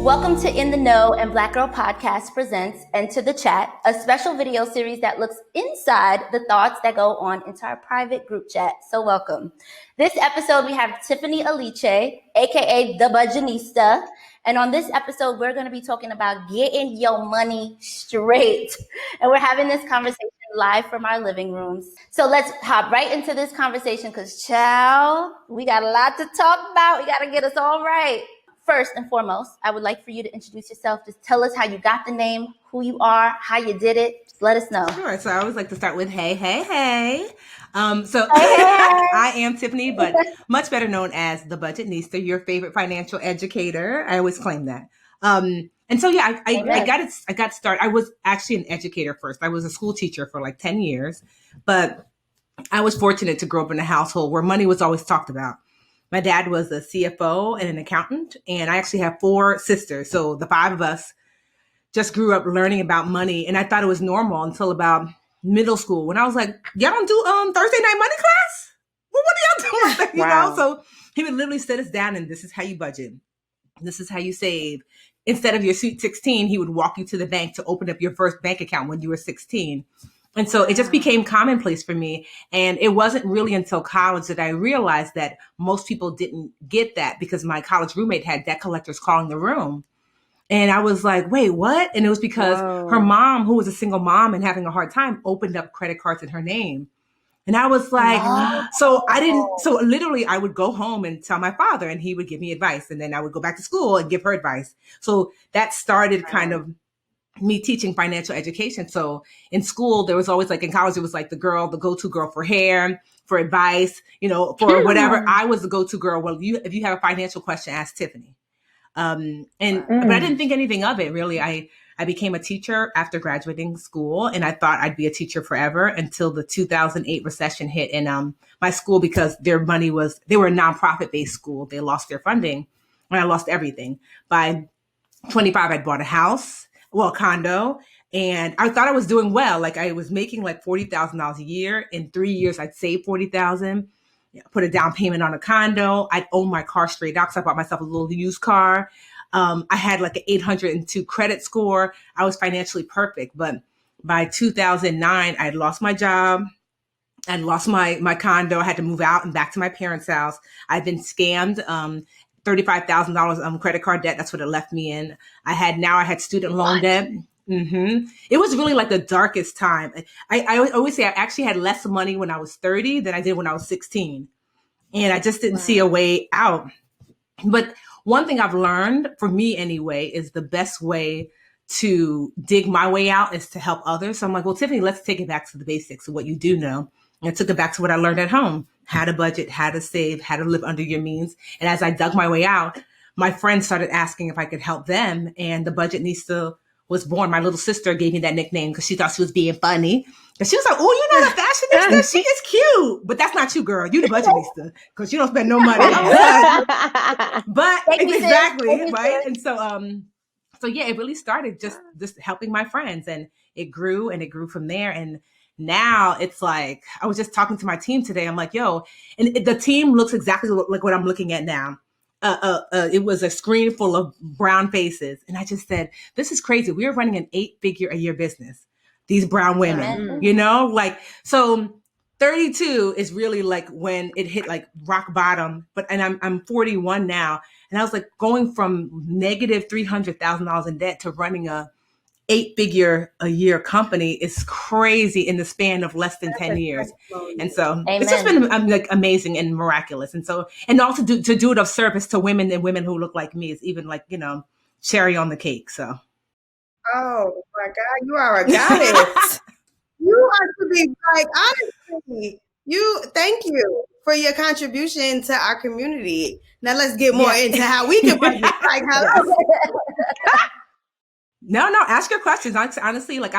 Welcome to In the Know and Black Girl Podcast presents Enter the Chat, a special video series that looks inside the thoughts that go on into our private group chat. So welcome. This episode, we have Tiffany Aliche, aka the Budgetnista. And on this episode, we're going to be talking about getting your money straight. And we're having this conversation live from our living rooms. So let's hop right into this conversation because, child, we got a lot to talk about. We got to get us all right. First and foremost, I would like for you to introduce yourself. Just tell us how you got the name, who you are, how you did it. Just let us know. Sure. So I always like to start with, hey. Hey. I am Tiffany, but much better known as the Budgetnista, your favorite financial educator. I always claim that. I got started. I was actually an educator first. I was a school teacher for like 10 years, but I was fortunate to grow up in a household where money was always talked about. My dad was a CFO and an accountant, and I actually have 4 sisters. So the 5 of us just grew up learning about money, and I thought it was normal until about middle school when I was like, y'all don't do Thursday night money class? Well, what are y'all doing? Wow. So he would literally sit us down and this is how you budget. This is how you save. Instead of your Sweet 16, he would walk you to the bank to open up your first bank account when you were 16. And so it just became commonplace for me. And it wasn't really until college that I realized that most people didn't get that because my college roommate had debt collectors calling the room. And I was like, wait, what? And it was because her mom, who was a single mom and having a hard time, opened up credit cards in her name. And I was like, so literally I would go home and tell my father and he would give me advice. And then I would go back to school and give her advice. So that started kind of me teaching financial education. So in school, there was always like in college, it was like the go-to girl for hair, for advice, for whatever. I was the go-to girl. Well, if you have a financial question, ask Tiffany. But I didn't think anything of it really. I became a teacher after graduating school and I thought I'd be a teacher forever until the 2008 recession hit. And my school, because they were a nonprofit based school, they lost their funding and I lost everything. By 25, I'd bought a condo, and I thought I was doing well. Like I was making like $40,000 a year. In 3 years, I'd saved $40,000, put a down payment on a condo. I'd own my car straight out because I bought myself a little used car. I had like an 802 credit score. I was financially perfect. But by 2009, I'd lost my job. I'd lost my condo. I had to move out and back to my parents' house. I'd been scammed. $35,000 credit card debt. That's what it left me in. I had student loan debt. Mm-hmm. It was really like the darkest time. I always say I actually had less money when I was 30 than I did when I was 16. And I just didn't see a way out. But one thing I've learned, for me anyway, is the best way to dig my way out is to help others. So I'm like, well, Tiffany, let's take it back to the basics of what you do know. And I took it back to what I learned at home, how to budget, how to save, how to live under your means. And as I dug my way out, my friends started asking if I could help them. And the Budgetnista was born. My little sister gave me that nickname because she thought she was being funny. And she was like, oh, you know the fashionista? She is cute. But that's not you, girl. You the Budgetnista because you don't spend no money. But exactly, right? And so yeah, it really started just helping my friends. And it grew from there. And now it's like, I was just talking to my team today. I'm like, yo, and the team looks exactly like what I'm looking at now. It was a screen full of brown faces. And I just said, this is crazy. We're running an 8-figure a year business. These brown women, so 32 is really like when it hit like rock bottom, and I'm 41 now. And I was like going from negative $300,000 in debt to running a 8-figure a year company is crazy in the span of less than 10 years. And so It's just been like amazing and miraculous. And so, and also to do it of service to women and women who look like me is even like, cherry on the cake. So. Oh my God, you are a goddess. You are to be like, honestly, thank you for your contribution to our community. Now let's get more into how we can budget. Like, hello. No, ask your questions. Honestly, like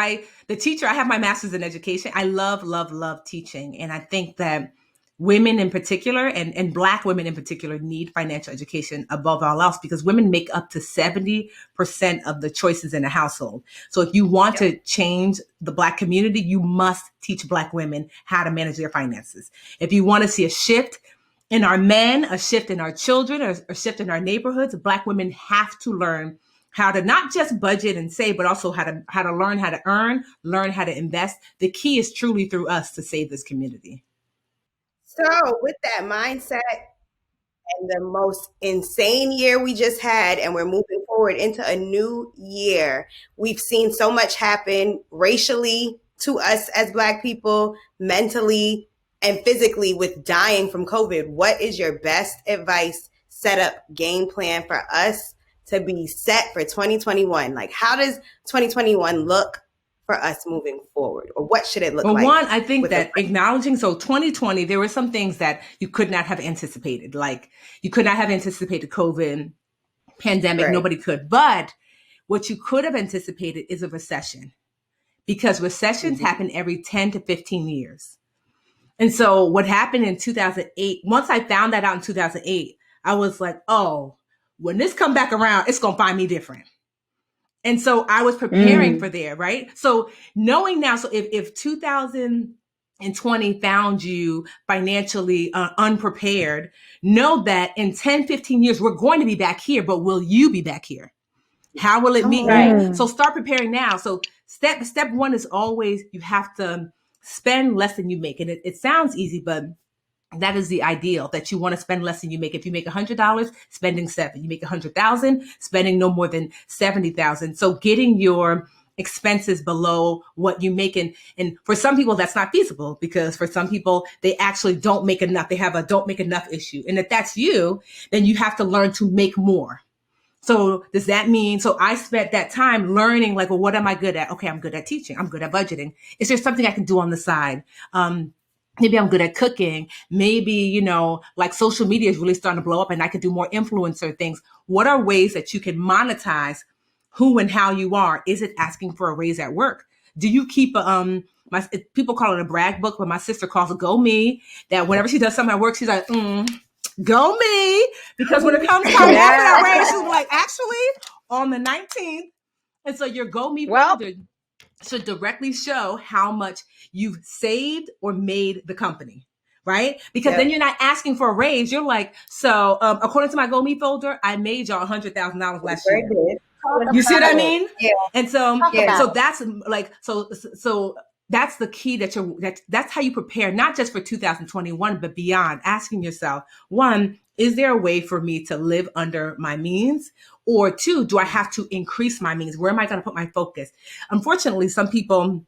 the teacher, I have my master's in education. I love teaching. And I think that women in particular and Black women in particular need financial education above all else because women make up to 70% of the choices in a household. So if you want to change the Black community, you must teach Black women how to manage their finances. If you want to see a shift in our men, a shift in our children, or a shift in our neighborhoods, Black women have to learn how to not just budget and save, but also how to learn how to earn, learn how to invest. The key is truly through us to save this community. So with that mindset and the most insane year we just had, and we're moving forward into a new year, we've seen so much happen racially to us as Black people, mentally and physically, with dying from COVID. What is your best advice, setup, game plan for us to be set for 2021? Like, how does 2021 look for us moving forward, or what should it look like? Well, one, I think that acknowledging, so 2020, there were some things that you could not have anticipated. Like, you could not have anticipated COVID, pandemic, right. Nobody could. But what you could have anticipated is a recession, because recessions happen every 10 to 15 years. And so what happened in 2008, once I found that out in 2008, I was like, oh, when this come back around, it's going to find me different. And so I was preparing for there, right? So knowing now, so if 2020 found you financially unprepared, know that in 10, 15 years, we're going to be back here, but will you be back here? How will it meet you? So start preparing now. So step one is always, you have to spend less than you make. And it sounds easy, but that is the ideal, that you want to spend less than you make. If you make $100, spending $7. You make $100,000, spending no more than $70,000. So getting your expenses below what you make. And for some people, that's not feasible, because for some people, they actually don't make enough. They have a don't make enough issue. And if that's you, then you have to learn to make more. So does that mean, so I spent that time learning, like, well, what am I good at? Okay, I'm good at teaching. I'm good at budgeting. Is there something I can do on the side? Maybe I'm good at cooking. Maybe, like social media is really starting to blow up and I could do more influencer things. What are ways that you can monetize who and how you are? Is it asking for a raise at work? Do you keep people call it a brag book, but my sister calls it Go Me, that whenever she does something at work, she's like, go me. Because when it comes time after that raise, she's like, actually, on the 19th. And so your Go Me folder should directly show how much you've saved or made the company, right? Because then you're not asking for a raise. You're like, so according to my Go Me folder, I made y'all $100,000 last year. You see what I mean? Yeah. And so that's like, so that's the key, that's how you prepare, not just for 2021, but beyond. Asking yourself, one, is there a way for me to live under my means? Or two, do I have to increase my means? Where am I going to put my focus? Unfortunately, some people,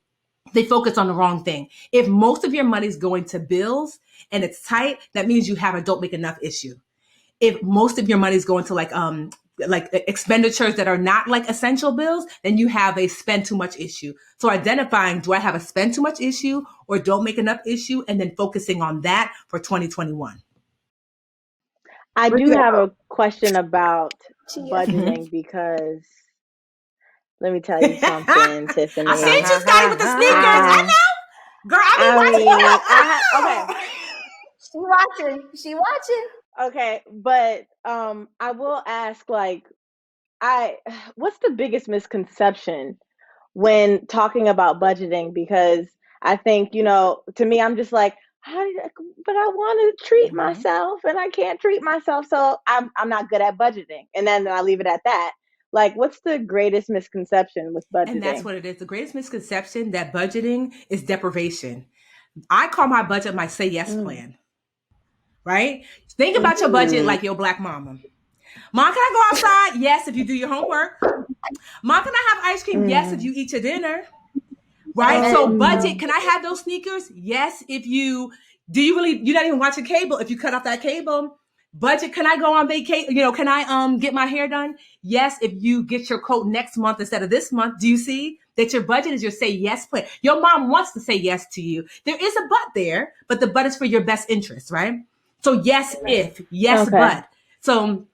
they focus on the wrong thing. If most of your money is going to bills and it's tight, that means you have a don't make enough issue. If most of your money is going to like expenditures that are not like essential bills, then you have a spend too much issue. So identifying, do I have a spend too much issue or don't make enough issue? And then focusing on that for 2021. I do have a question about budgeting, because let me tell you something, Tiffany. I seen you started with the sneakers. I know. Girl, I She mean, watching. Okay, but I will ask, like, what's the biggest misconception when talking about budgeting? Because I think, to me, I'm just like, but I want to treat myself and I can't treat myself, so I'm not good at budgeting. And then I leave it at that. Like, what's the greatest misconception with budgeting? And that's what it is. The greatest misconception, that budgeting is deprivation. I call my budget my say yes plan. Right? Think about your budget like your Black mama. Mom, can I go outside? Yes, if you do your homework. Mom, can I have ice cream? Yes, if you eat your dinner. Right? So budget, can I have those sneakers? Yes, if you're not even watching cable, if you cut off that cable. Budget, can I go on vacation? Can I get my hair done? Yes, if you get your coat next month instead of this month. Do you see that your budget is your say yes plan? Your mom wants to say yes to you. There is a but there, but the but is for your best interest, right? So yes, but. So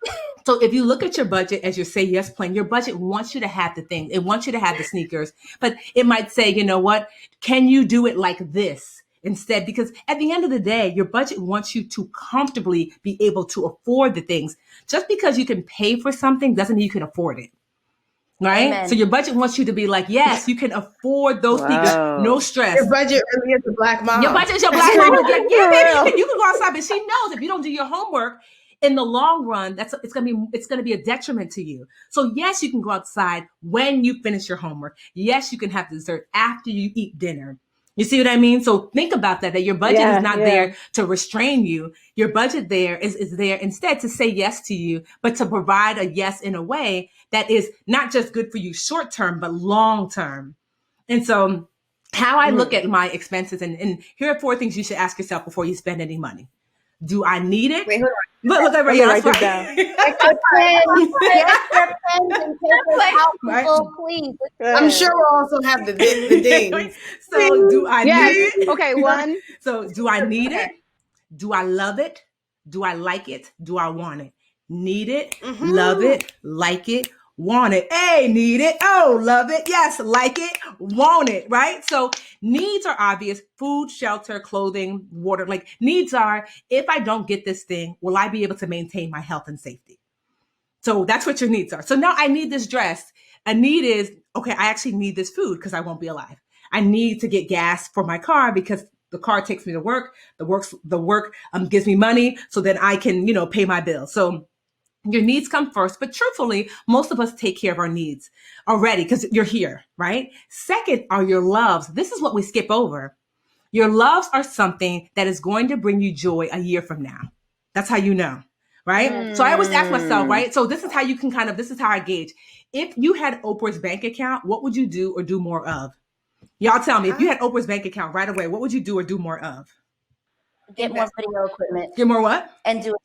if you look at your budget as your say yes plan, your budget wants you to have the thing. It wants you to have the sneakers, but it might say, you know what? Can you do it like this instead? Because at the end of the day, your budget wants you to comfortably be able to afford the things. Just because you can pay for something doesn't mean you can afford it. Right? Amen. So your budget wants you to be like, yes, you can afford those sneakers. No stress. Your budget really is a Black mom. Your budget is your Black mom. Like, yeah, baby, you can go outside. But she knows if you don't do your homework, in the long run, it's going to be a detriment to you. So yes, you can go outside when you finish your homework. Yes, you can have dessert after you eat dinner. You see what I mean? So think about that your budget is not there to restrain you. Your budget there is there instead to say yes to you, but to provide a yes in a way that is not just good for you short term, but long term. And so how I look at my expenses, and here are 4 things you should ask yourself before you spend any money. Do I need it? Wait, hold on. Look over here. Write this down. Please. I'm sure we'll also have the ding. So do I need it? Okay, 1. So do I need it? Do I love it? Do I like it? Do I want it? Need it, love it, like it, want it. Hey, need it. Oh, love it. Yes, like it, want it, right? So needs are obvious: food, shelter, clothing, water. Like needs are, if I don't get this thing, will I be able to maintain my health and safety? So that's what your needs are. So now I need this dress. A need is, okay, I actually need this food because I won't be alive. I need to get gas for my car because the car takes me to work. The work gives me money so that I can, pay my bills. So your needs come first, but truthfully, most of us take care of our needs already because you're here, right? Second are your loves. This is what we skip over. Your loves are something that is going to bring you joy a year from now. That's how you know, right? So I always ask myself, right? So this is how you can this is how I gauge. If you had Oprah's bank account, what would you do or do more of? Y'all tell me, if you had Oprah's bank account right away, what would you do or do more of? Get more video equipment. Get more what? And do it.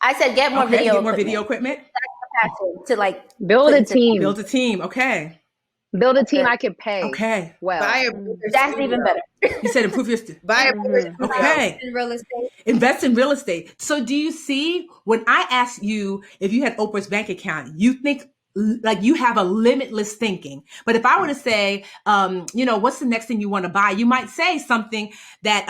I said get more video equipment. That's the passion to like build a team. Build a team. Okay. Build a team I could pay. Okay. Well, that's even better. You said improve your buy okay. in real estate. Invest in real estate. So do you see when I ask you if you had Oprah's bank account, you think like you have a limitless thinking. But if I were to say, what's the next thing you want to buy? You might say something that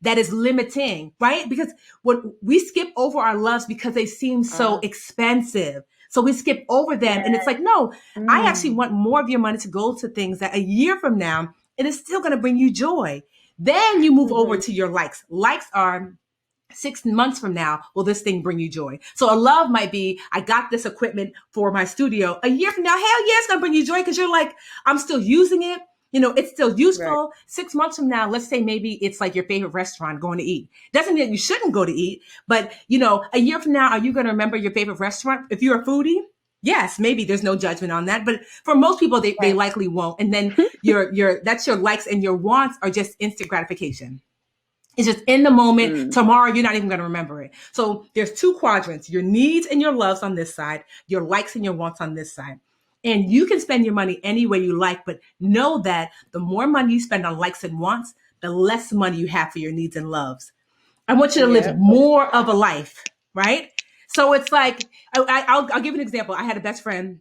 is limiting, right? Because what we skip over our loves because they seem so expensive. So we skip over them. And it's like, no, I actually want more of your money to go to things that a year from now, it is still going to bring you joy. Then you move over to your likes. Likes are 6 months from now, will this thing bring you joy? So a love might be, I got this equipment for my studio. A year from now, hell yeah, it's going to bring you joy because you're like, I'm still using it. It's still useful. Right. 6 months from now, let's say maybe it's like your favorite restaurant going to eat. Doesn't mean that you shouldn't go to eat, but a year from now, are you going to remember your favorite restaurant? If you're a foodie, yes, maybe there's no judgment on that. But for most people, they likely won't. And then that's your likes, and your wants are just instant gratification. It's just in the moment. Tomorrow, you're not even going to remember it. So there's 2 quadrants, your needs and your loves on this side, your likes and your wants on this side. And you can spend your money any way you like, but know that the more money you spend on likes and wants, the less money you have for your needs and loves. I want you to live more of a life, right? So it's like, I'll give you an example. I had a best friend,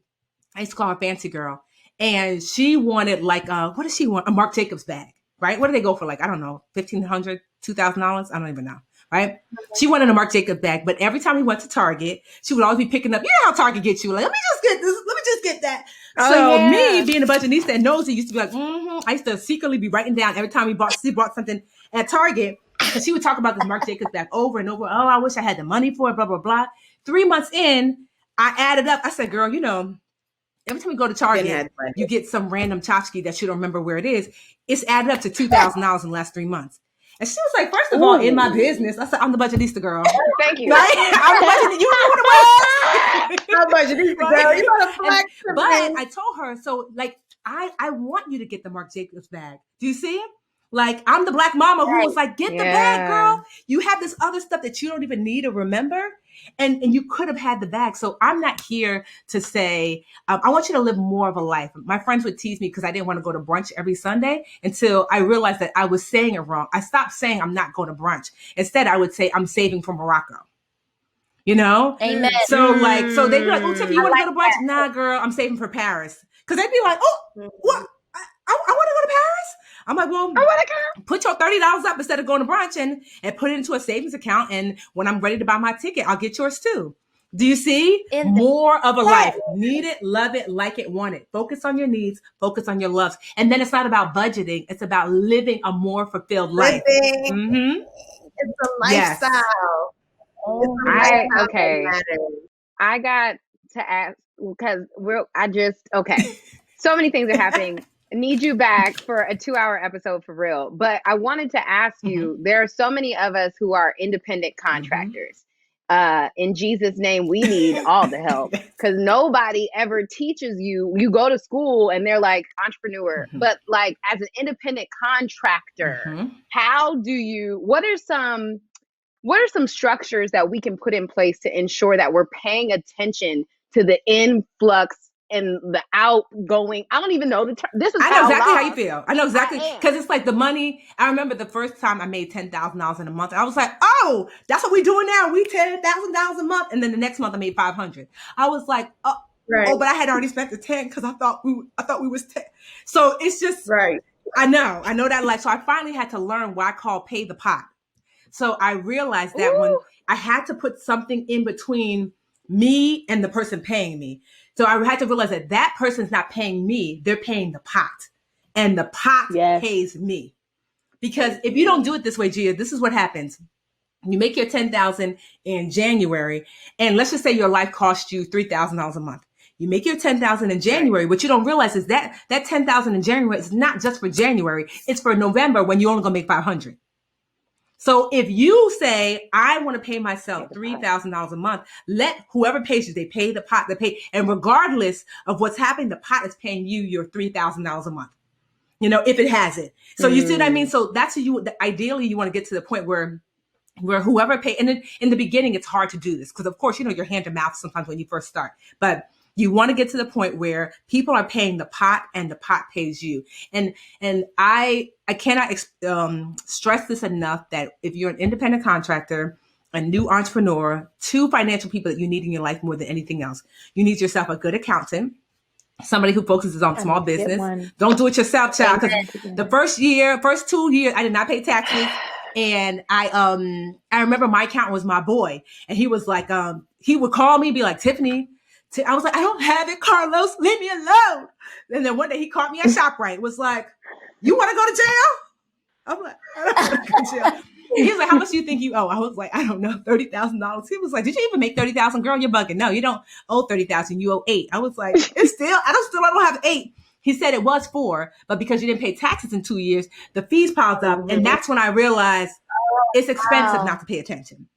I used to call her Fancy Girl, and she wanted what does she want? A Marc Jacobs bag, right? What do they go for? I don't know, $1,500, $2,000? I don't even know, right? She wanted a Marc Jacobs bag, but every time we went to Target, she would always be picking up, how Target gets you? Let me just get this. Let me just get that. Me being a budgetnista and nosy used to be like, I used to secretly be writing down every time she bought something at Target. Because she would talk about this Marc Jacobs bag over and over. Oh, I wish I had the money for it, blah, blah, blah. 3 months in, I added up. I said, girl, every time you go to Target, you get some random tchotchke that you don't remember where it is. It's added up to $2,000 in the last 3 months. And she was like, first of all, in my business, I said, I'm the budgetnista girl. Thank you. Right? I'm the budgetnista. You know what it was? I'm budgetnista girl. You got a flex. But I told her, so I want you to get the Marc Jacobs bag. Do you see? I'm the black mama who was like, get the bag, girl. You have this other stuff that you don't even need or remember. And you could have had the bag. So I'm not here to say, I want you to live more of a life. My friends would tease me because I didn't want to go to brunch every Sunday until I realized that I was saying it wrong. I stopped saying I'm not going to brunch. Instead, I would say I'm saving for Morocco. Amen. So so they'd be like, oh, Tiffany, you want to go to brunch? Nah, girl, I'm saving for Paris. Because they'd be like, oh, what? I want to go to Paris? I'm like, well, put your $30 up instead of going to brunch and put it into a savings account. And when I'm ready to buy my ticket, I'll get yours too. Do you see? More of a life. Need it, love it, like it, want it. Focus on your needs, focus on your loves. And then it's not about budgeting. It's about living a more fulfilled life. It's a lifestyle. It's the Okay. matters. I got to ask because so many things are happening. I need you back for a 2-hour episode for real. But I wanted to ask you, there are so many of us who are independent contractors. In Jesus' name, we need all the help because nobody ever teaches you. You go to school and they're like entrepreneur, but like as an independent contractor, what are some structures that we can put in place to ensure that we're paying attention to the influx and the outgoing? I don't even know the term. I know exactly how you feel. I know exactly, because it's like the money. I remember the first time I made $10,000 in a month. I was like, oh, that's what we're doing now. We $10,000 a month. And then the next month I made 500. I was like, oh, but I had already spent the 10 because I thought we was 10. So it's just, I know that life. So I finally had to learn what I call pay the pot. So I realized that when I had to put something in between me and the person paying me. So I had to realize that that person's not paying me, they're paying the pot. And the pot pays me. Because if you don't do it this way, Gia, this is what happens. You make your $10,000 in January, and let's just say your life costs you $3,000 a month. You make your $10,000 in January. What you don't realize is that $10,000 in January is not just for January. It's for November when you're only going to make $500. So if you say, I want to pay myself $3,000 a month, let whoever pays you, they pay the pot, they pay. And regardless of what's happening, the pot is paying you your $3,000 a month, if it has it. So you see what I mean? So that's ideally you want to get to the point where whoever pay, and then in the beginning, it's hard to do this because of course, you're hand to mouth sometimes when you first start, but you want to get to the point where people are paying the pot and the pot pays you. And I cannot stress this enough that if you're an independent contractor, a new entrepreneur, 2 financial people that you need in your life more than anything else. You need yourself a good accountant, somebody who focuses on small business. Don't do it yourself, child. Because the first 2 years, I did not pay taxes. And I remember my accountant was my boy. And he was like, he would call me, be like, Tiffany, I was like, I don't have it, Carlos. Leave me alone. And then one day he caught me at ShopRite. Was like, you want to go to jail? I'm like, I don't want to go to jail. He was like, how much do you think you owe? I was like, I don't know, $30,000. He was like, did you even make $30,000? Girl, you're bugging. No, you don't owe $30,000. You owe $8,000. I was like, I don't have $8,000. He said it was $4,000, but because you didn't pay taxes in 2 years, the fees piled up. And that's when I realized it's expensive not to pay attention.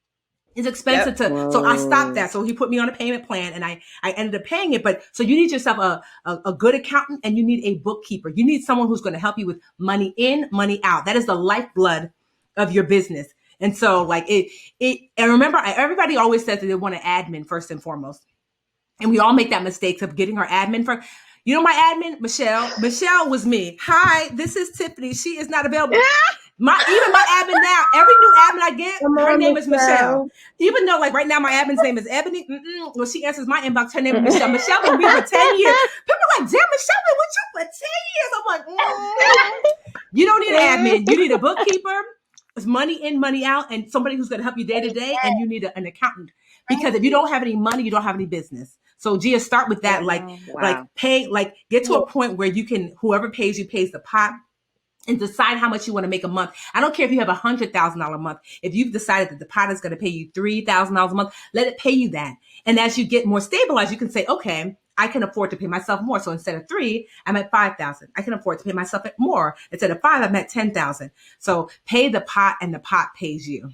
It's expensive so I stopped that. So he put me on a payment plan and I ended up paying it. But so you need yourself a good accountant and you need a bookkeeper. You need someone who's going to help you with money in, money out. That is the lifeblood of your business. And so like and remember, everybody always says that they want an admin first and foremost. And we all make that mistake of getting our admin first. My admin, Michelle. Michelle was me. Hi, this is Tiffany. She is not available. Even my admin now, every new admin I get, her name is Michelle. Even though, like right now, my admin's name is Ebony. When she answers my inbox, her name is Michelle. Michelle been with me for 10 years. People are like, damn, Michelle been with you for 10 years. I'm like, you don't need an admin. You need a bookkeeper. It's money in, money out, and somebody who's going to help you day to day. And you need an accountant because if you don't have any money, you don't have any business. So Gia, start with that. Get to a point where you can, whoever pays you pays the pot. And decide how much you want to make a month. I don't care if you have $100,000 a month. If you've decided that the pot is going to pay you $3,000 a month, let it pay you that. And as you get more stabilized, you can say, okay, I can afford to pay myself more. So instead of 3, I'm at 5,000. I can afford to pay myself more. Instead of 5, I'm at 10,000. So pay the pot and the pot pays you.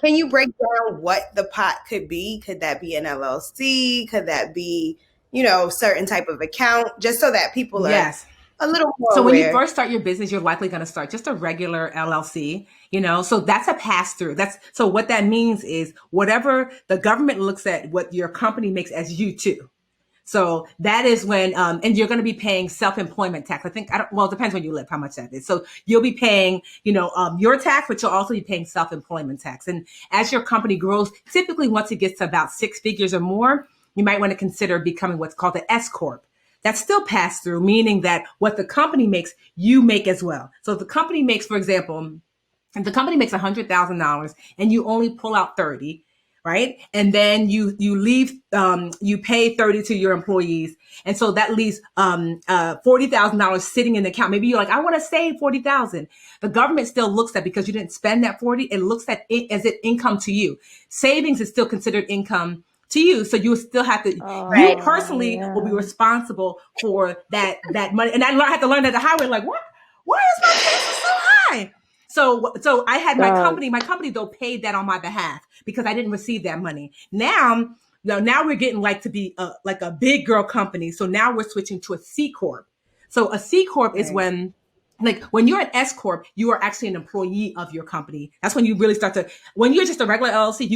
Can you break down what the pot could be? Could that be an LLC? Could that be, certain type of account? Just so that people are a little more So when aware. you first start your business, you're likely going to start just a regular LLC, so that's a pass through. So what that means is whatever the government looks at what your company makes as you too. So that is when, and you're going to be paying self-employment tax. It depends when you live, how much that is. So you'll be paying, your tax, but you'll also be paying self-employment tax. And as your company grows, typically once it gets to about 6 figures or more, you might want to consider becoming what's called the SCorp. That's still pass through, meaning that what the company makes, you make as well. So if the company makes, for example, if the company makes $100,000 and you only pull out 30, right? And then you leave, you pay 30 to your employees. And so that leaves $40,000 sitting in the account. Maybe you're like, I want to save 40,000. The government still looks at, because you didn't spend that 40, it looks at it as it income to you. Savings is still considered income to you. So you still have to, you personally will be responsible for that money. And I had to learn that the highway, like, what? Why is my taxes so high? So I had my company though paid that on my behalf because I didn't receive that money. Now we're getting like to be like a big girl company. So now we're switching to a C-Corp. So a C-Corp is when you're an S-Corp, you are actually an employee of your company. That's when you really start to, when you're just a regular LLC,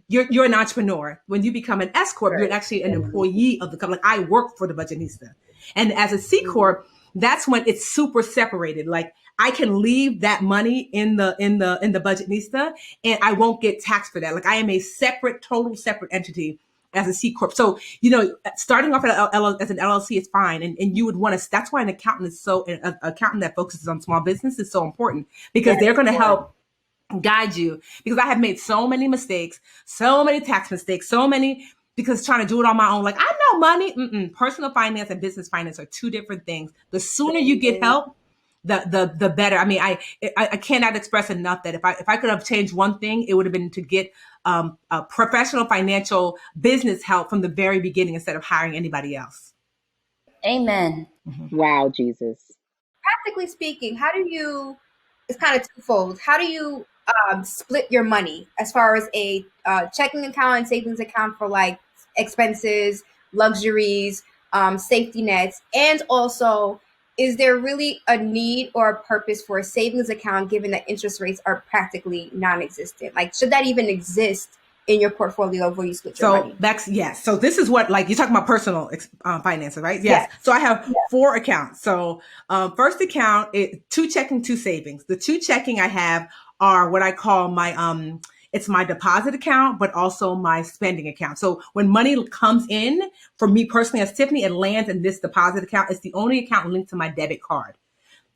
you're an entrepreneur. When you become an S-Corp, you're actually an employee of the company. Like, I work for the Budgetnista. And as a C-Corp, that's when it's super separated. Like, I can leave that money in the Budgetnista and I won't get taxed for that. Like, I am a total separate entity as a C-Corp. So, starting off as an LLC is fine. And you would want to, that's why an accountant that focuses on small business is so important, because they're going to help guide you. Because I have made so many mistakes, so many tax mistakes, because trying to do it on my own, like, I know money. Personal finance and business finance are two different things. The sooner you get help, the better. I mean, I cannot express enough that if I could have changed one thing, it would have been to get a professional financial business help from the very beginning instead of hiring anybody else. Amen. Wow, Jesus. Practically speaking, it's kind of twofold. How do you split your money as far as a checking account and savings account for like expenses, luxuries, safety nets, and also, is there really a need or a purpose for a savings account given that interest rates are practically non-existent? Like, should that even exist in your portfolio where you split your money? Yes. So this is what, like, you're talking about personal finances, right? Yes. So I have 4 accounts. So first account, 2 checking, 2 savings. The 2 checking I have are what I call my it's my deposit account, but also my spending account. So when money comes in, for me personally as Tiffany, it lands in this deposit account. It's the only account linked to my debit card.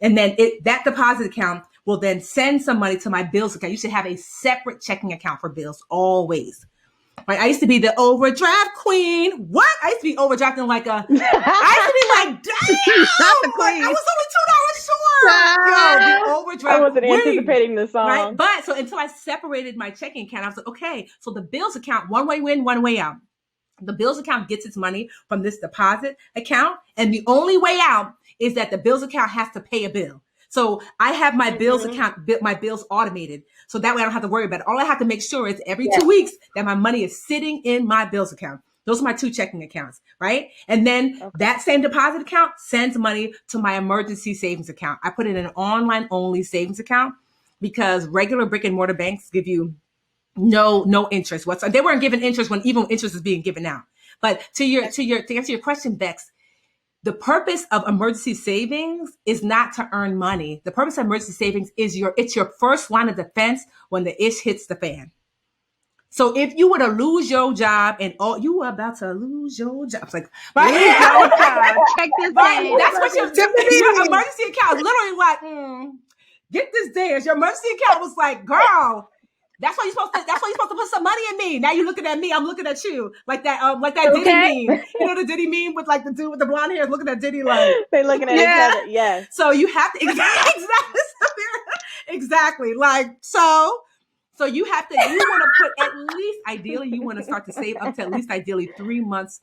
And then that deposit account will then send some money to my bills account. You should have a separate checking account for bills always. Right? I used to be the overdraft queen. What? I used to be overdrafting like I used to be like, damn, like, I was only $2 short. Yo, the overdraft. I wasn't anticipating the song. Right? But so until I separated my checking account, I was like, okay, so the bills account, one way in, one way out. The bills account gets its money from this deposit account. And the only way out is that the bills account has to pay a bill. So I have my bills account, my bills automated. So that way I don't have to worry about it. All I have to make sure is every 2 weeks that my money is sitting in my bills account. Those are my 2 checking accounts, right? And then that same deposit account sends money to my emergency savings account. I put it in an online only savings account because regular brick and mortar banks give you no interest whatsoever. They weren't giving interest when even interest is being given out. But to answer your question, Bex, the purpose of emergency savings is not to earn money. The purpose of emergency savings is it's your first line of defense when the ish hits the fan. So if you were to lose your job and you were about to lose your job, it's like, right? Check this right? out. That's what your emergency account is literally like, get this dance. Your emergency account was like, girl, that's why you're supposed to put some money in me. Now you're looking at me, I'm looking at you. Like that Diddy meme. You know the Diddy meme with like the dude with the blonde hair looking at Diddy like they're looking at each other. Yes. So you have to exactly. Like so you have to, you want to put at least, ideally, you want to start to save up to at least ideally 3 months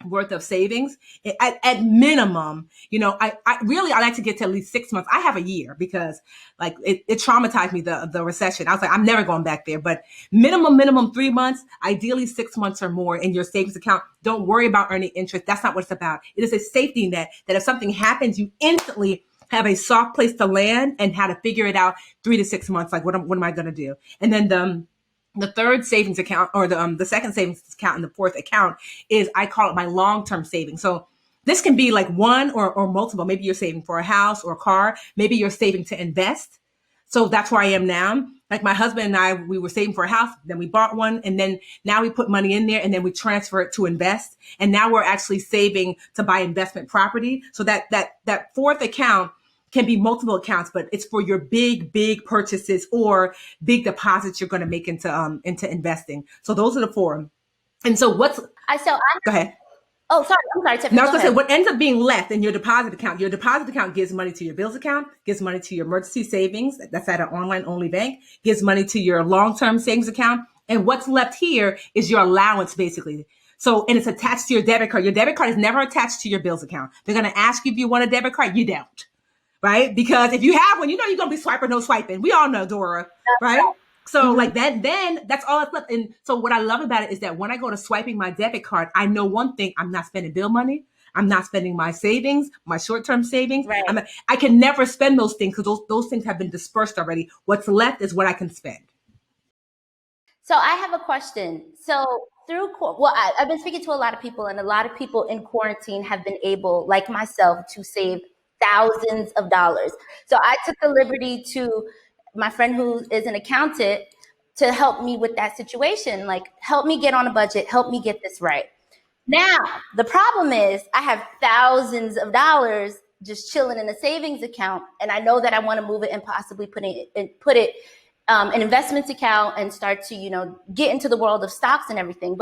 worth of savings at minimum. I like to get to at least 6 months. I have a year because like it traumatized me, the recession. I was like, I'm never going back there, but minimum 3 months, ideally 6 months or more in your savings account. Don't worry about earning interest. That's not what it's about. It is a safety net that if something happens, you instantly have a soft place to land and how to figure it out 3 to 6 months. Like, what am I going to do? And then the third savings account, or the second savings account, and the fourth account is, I call it my long-term savings. So this can be like one or multiple. Maybe you're saving for a house or a car. Maybe you're saving to invest. So that's where I am now. Like my husband and I, we were saving for a house, then we bought one, and then now we put money in there, and then we transfer it to invest. And now we're actually saving to buy investment property. So that fourth account can be multiple accounts, but it's for your big purchases or big deposits you're going to make into investing. So those are the four. And so go ahead. Oh, sorry. I'm sorry, Tiffany. No, I was going to say, what ends up being left in your deposit account gives money to your bills account, gives money to your emergency savings. That's at an online only bank, gives money to your long-term savings account. And what's left here is your allowance, basically. So, and it's attached to your debit card. Your debit card is never attached to your bills account. They're going to ask you if you want a debit card. You don't, right? Because if you have one, you're going to be swipe or no swiping. We all know, Dora, right? So like that, then that's all that's left. And so what I love about it is that when I go to swiping my debit card, I know one thing: I'm not spending bill money. I'm not spending my savings, my short-term savings. Right. I can never spend those things because those things have been dispersed already. What's left is what I can spend. So I have a question. So I've been speaking to a lot of people, and a lot of people in quarantine have been able, like myself, to save thousands of dollars. So I took the liberty to my friend who is an accountant to help me with that situation. Like, help me get on a budget, help me get this right. Now, the problem is I have thousands of dollars just chilling in a savings account. And I know that I want to move it and possibly put it in an investments account and start to, get into the world of stocks and everything.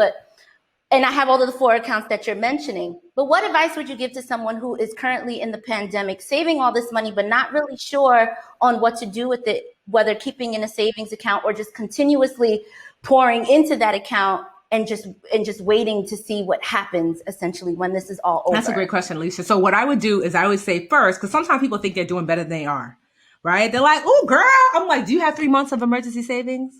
And I have all of the 4 accounts that you're mentioning. But what advice would you give to someone who is currently in the pandemic, saving all this money, but not really sure on what to do with it, whether keeping in a savings account or just continuously pouring into that account and just waiting to see what happens essentially when this is all over? That's a great question, Alicia. So what I would do is I always say first, because sometimes people think they're doing better than they are, right? They're like, oh, girl. I'm like, do you have 3 months of emergency savings?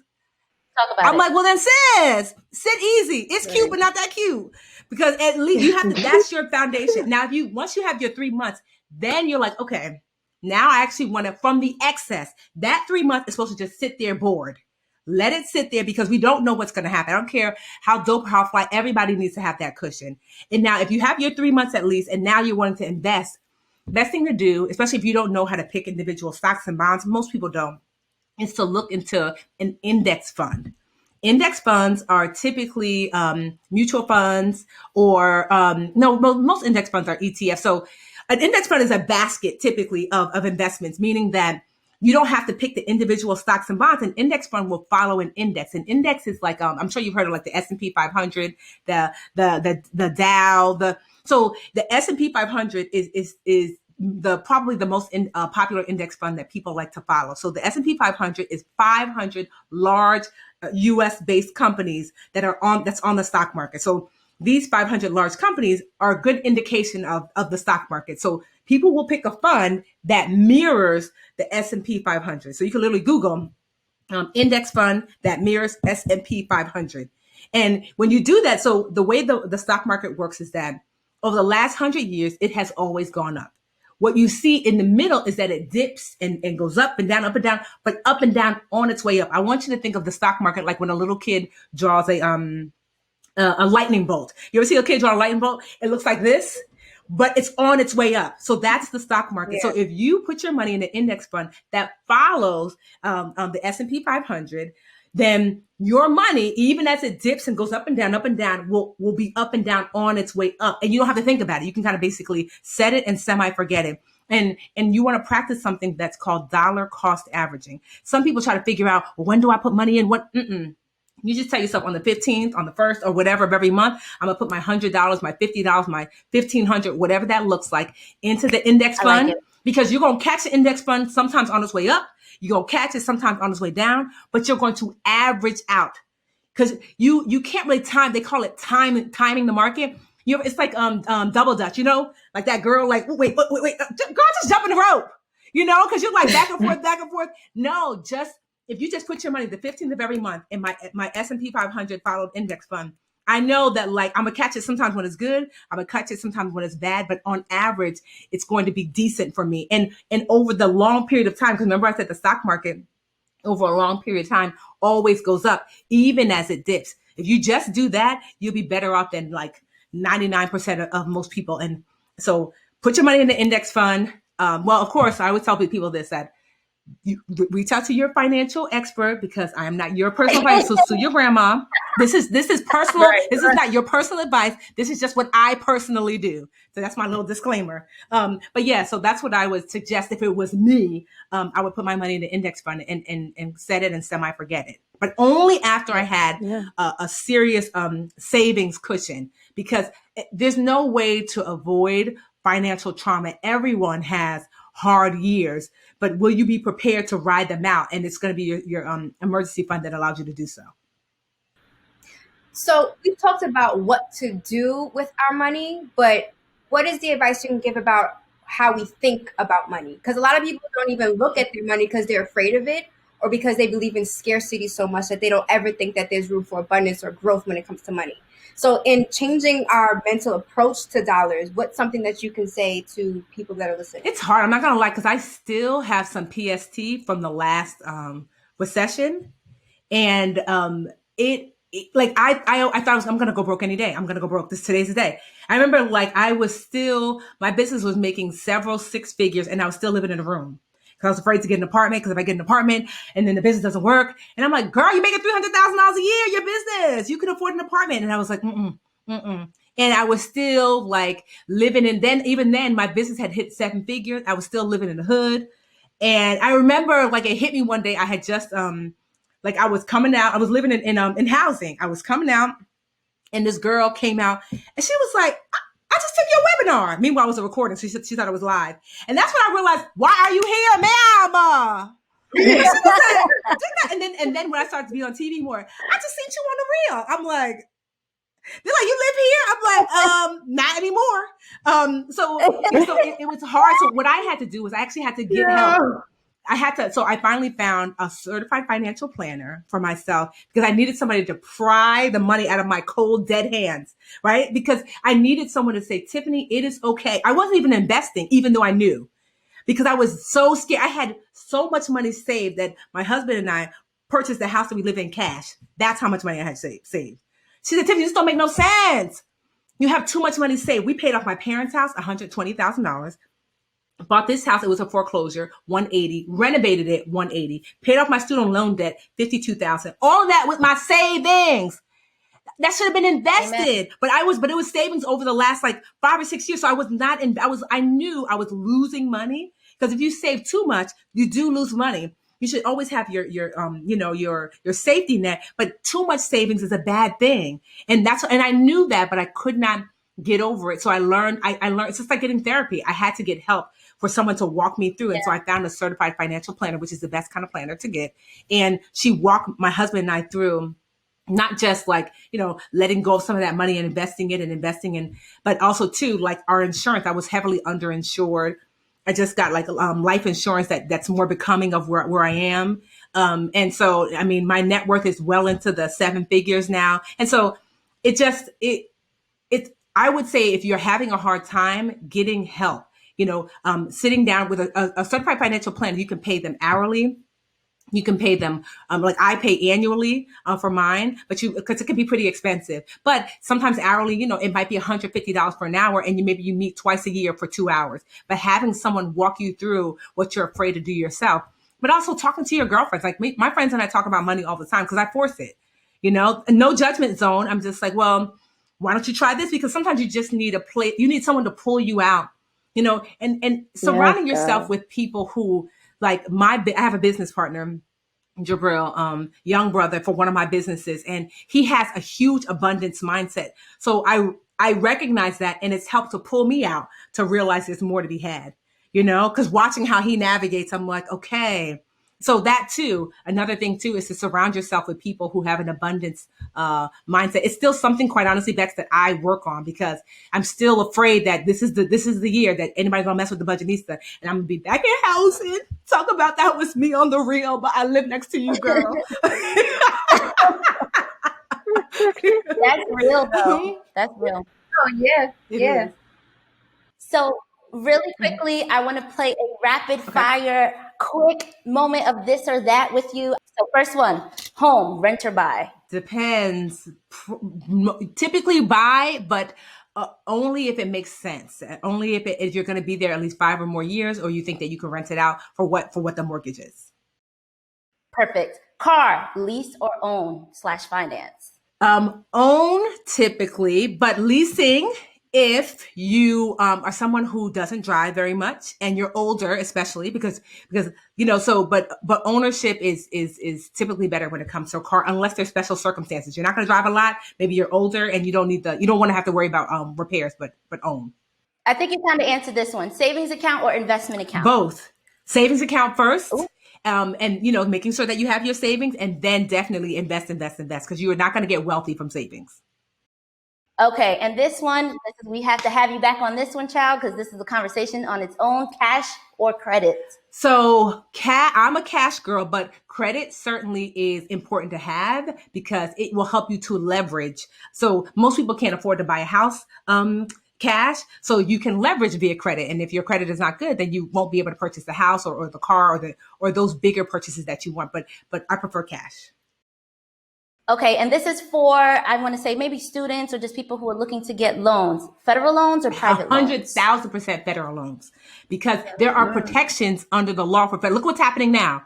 Talk about I'm like, well, then sit easy. It's cute, but not that cute. Because at least you have to, that's your foundation. Now, once you have your 3 months, then you're like, okay, now I actually want to, from the excess, that 3 months is supposed to just sit there bored. Let it sit there because we don't know what's going to happen. I don't care how dope, how fly, everybody needs to have that cushion. And now if you have your 3 months at least, and now you're wanting to invest, best thing to do, especially if you don't know how to pick individual stocks and bonds, most people don't, is to look into an index fund. Index funds are typically mutual funds or most index funds are ETFs. So an index fund is a basket typically of investments, meaning that you don't have to pick the individual stocks and bonds. An index fund will follow an index. An index is like, I'm sure you've heard of like the S&P 500, the Dow. So the S&P 500 is probably the most popular index fund that people like to follow. So the S&P 500 is 500 large U.S. based companies that's on the stock market. So these 500 large companies are a good indication of the stock market. So people will pick a fund that mirrors the S&P 500. So you can literally Google index fund that mirrors S&P 500. And when you do that, so the way the stock market works is that over the last 100 years, it has always gone up. What you see in the middle is that it dips and goes up and down, but up and down on its way up. I want you to think of the stock market like when a little kid draws a lightning bolt. You ever see a kid draw a lightning bolt? It looks like this, but it's on its way up. So that's the stock market. Yeah. So if you put your money in an index fund that follows the S&P 500, then your money, even as it dips and goes up and down, will be up and down on its way up. And you don't have to think about it. You can kind of basically set it and semi-forget it. And you want to practice something that's called dollar cost averaging. Some people try to figure out, well, when do I put money in? You just tell yourself on the 15th, on the 1st, or whatever of every month, I'm going to put my $100, my $50, my $1,500, whatever that looks like, into the index fund. Like, because you're going to catch the index fund sometimes on its way up. You're going to catch it sometimes on its way down, but you're going to average out because you can't really time. They call it timing the market. It's like double dutch, like that girl, like, wait, girl, just jump in the rope, because you're like back and forth. No, if you just put your money the 15th of every month in my S&P 500 followed index fund, I know that like I'm gonna catch it sometimes when it's good, I'm gonna catch it sometimes when it's bad, but on average, it's going to be decent for me. And over the long period of time, because remember I said the stock market over a long period of time always goes up, even as it dips. If you just do that, you'll be better off than like 99% of most people. And so put your money in the index fund. Well, of course, I always tell people this, that you reach out to your financial expert, because I am not your personal advisor. So sue your grandma. This is personal. Right, this is not your personal advice. This is just what I personally do. So that's my little disclaimer. But yeah, so that's what I would suggest. If it was me, I would put my money in the index fund and set it and semi forget it. But only after I had a serious savings cushion, because there's no way to avoid financial trauma. Everyone has hard years, but will you be prepared to ride them out? And it's going to be your emergency fund that allows you to do so. So we've talked about what to do with our money, but what is the advice you can give about how we think about money? Because a lot of people don't even look at their money because they're afraid of it, or because they believe in scarcity so much that they don't ever think that there's room for abundance or growth when it comes to money. So in changing our mental approach to dollars, what's something that you can say to people that are listening? It's hard. I'm not going to lie, because I still have some PST from the last recession. And I thought I'm going to go broke any day. I'm going to go broke. Today's the day. I remember my business was making several six figures, and I was still living in a room because I was afraid to get an apartment, because if I get an apartment and then the business doesn't work, and I'm like, girl, you're making $300,000 a year, your business, you can afford an apartment. And I was like, and I was still like living even then my business had hit 7 figures. I was still living in the hood. And I remember like it hit me one day. I had just, I was coming out, I was living in housing. I was coming out, and this girl came out, and she was like, I just took your webinar. Meanwhile, it was a recording. She thought it was live. And that's when I realized, why are you here, ma'am? And then when I started to be on TV more, I just seen you on the reel. I'm like, they're like, you live here? I'm like, not anymore. So it was hard. So what I had to do was I actually had to get help. So I finally found a certified financial planner for myself, because I needed somebody to pry the money out of my cold, dead hands, right? Because I needed someone to say, Tiffany, it is okay. I wasn't even investing, even though I knew, because I was so scared. I had so much money saved that my husband and I purchased the house that we live in cash. That's how much money I had saved. She said, Tiffany, this don't make no sense. You have too much money saved. We paid off my parents' house, $120,000. Bought this house. It was a foreclosure, $180. Renovated it, $180. Paid off my student loan debt, $52,000. All of that with my savings. That should have been invested. Amen. But it was savings over the last 5 or 6 years. So I knew I was losing money, because if you save too much, you do lose money. You should always have your safety net, but too much savings is a bad thing. And I knew that, but I could not get over it. So I learned, it's just like getting therapy. I had to get help for someone to walk me through. And so I found a certified financial planner, which is the best kind of planner to get. And she walked my husband and I through not just letting go of some of that money and investing in, but also too, our insurance. I was heavily underinsured. I just got life insurance that's more becoming of where I am. And so, I mean, my net worth is well into the 7 figures now. And so I would say, if you're having a hard time getting help, sitting down with a certified financial planner, you can pay them hourly. You can pay them, I pay annually for mine, because it can be pretty expensive. But sometimes hourly, it might be $150 for an hour, and you meet twice a year for 2 hours. But having someone walk you through what you're afraid to do yourself, but also talking to your girlfriends. My friends and I talk about money all the time, because I force it. No judgment zone. I'm just like, well, why don't you try this? Because sometimes you just need you need someone to pull you out, and surrounding yourself with people who, I have a business partner, Jabril, young brother for one of my businesses, and he has a huge abundance mindset. So I recognize that, and it's helped to pull me out to realize there's more to be had, because watching how he navigates, I'm like, okay. So that too, another thing too, is to surround yourself with people who have an abundance mindset. It's still something, quite honestly, Bex, that I work on, because I'm still afraid that this is the year that anybody's gonna mess with the Budgetnista, and I'm gonna be back in housing. Talk about that was me on the reel, but I live next to you, girl. That's real, though. That's real. Oh yeah, yeah. So really quickly, I want to play a rapid fire, quick moment of this or that with you. So first one, home, rent or buy? Depends. Typically buy, but only if it makes sense. Only if you're going to be there at least 5 or more years, or you think that you can rent it out for what the mortgage is. Perfect. Car, lease or own/finance? Own typically, but leasing if you are someone who doesn't drive very much and you're older, especially because but ownership is typically better when it comes to a car, unless there's special circumstances. You're not going to drive a lot. Maybe you're older and you don't want to have to worry about repairs, but own. I think you kind of answered this one. Savings account or investment account? Both. Savings account first. Ooh. And making sure that you have your savings, and then definitely invest because you are not going to get wealthy from savings. Okay, and this one, we have to have you back on this one, child, because this is a conversation on its own. Cash or credit? So I'm a cash girl, but credit certainly is important to have because it will help you to leverage. So most people can't afford to buy a house cash, so you can leverage via credit. And if your credit is not good, then you won't be able to purchase the house or the car or those bigger purchases that you want. But I prefer cash. Okay, and this is for, I want to say, maybe students or just people who are looking to get loans. Federal loans or private loans? 100,000% federal loans, because there are protections under the law for federal. Look what's happening now.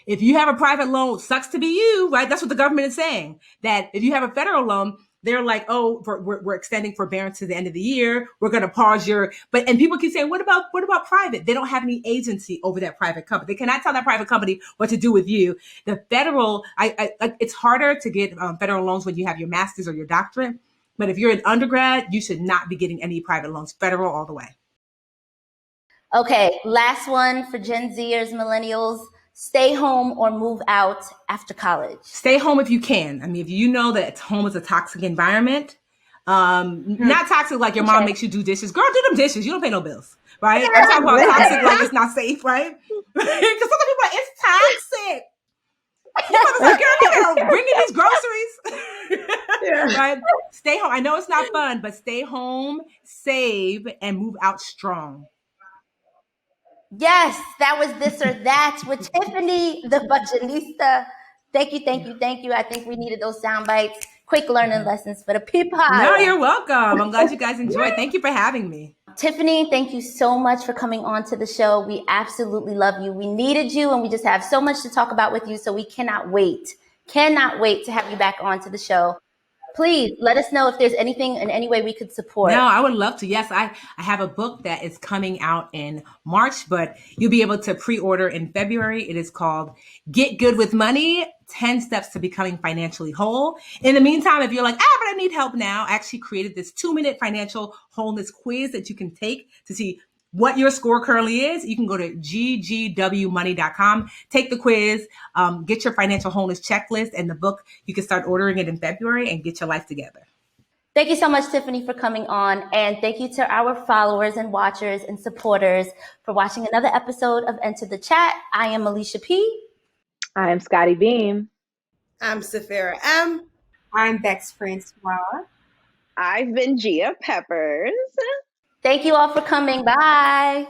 If you have a private loan, sucks to be you, right? That's what the government is saying. That if you have a federal loan, they're like, oh, we're extending forbearance to the end of the year. We're going to pause and people keep saying, what about private? They don't have any agency over that private company. They cannot tell that private company what to do with you. The federal, it's harder to get federal loans when you have your master's or your doctorate. But if you're an undergrad, you should not be getting any private loans, federal all the way. Okay, last one for Gen Zers, millennials. Stay home or move out after college? Stay home if you can. I mean, if you know that home is a toxic environment, not toxic like your mom makes you do dishes. Girl, do them dishes. You don't pay no bills, right? I'm talking about toxic like it's not safe, right? Because some people are like, it's toxic. You motherfucker, girl, bring me these groceries. Right? Stay home. I know it's not fun, but stay home, save, and move out strong. Yes, that was This or That with Tiffany, the Budgetnista. Thank you. I think we needed those sound bites, quick learning lessons for the people. No, you're welcome. I'm glad you guys enjoyed. Thank you for having me. Tiffany, thank you so much for coming on to the show. We absolutely love you. We needed you, and we just have so much to talk about with you, so we cannot wait to have you back on to the show. Please let us know if there's anything in any way we could support. No, I would love to. Yes, I have a book that is coming out in March, but you'll be able to pre-order in February. It is called Get Good with Money, 10 Steps to Becoming Financially Whole. In the meantime, if you're like, but I need help now, I actually created this 2-minute financial wholeness quiz that you can take to see what your score currently is. You can go to ggwmoney.com, take the quiz, get your financial wholeness checklist and the book. You can start ordering it in February and get your life together. Thank you so much, Tiffany, for coming on. And thank you to our followers and watchers and supporters for watching another episode of Enter the Chat. I am Alicia P. I am Scotty Beam. I'm Safira M. I'm Bex Francois. I've been Gia Peppers. Thank you all for coming. Bye.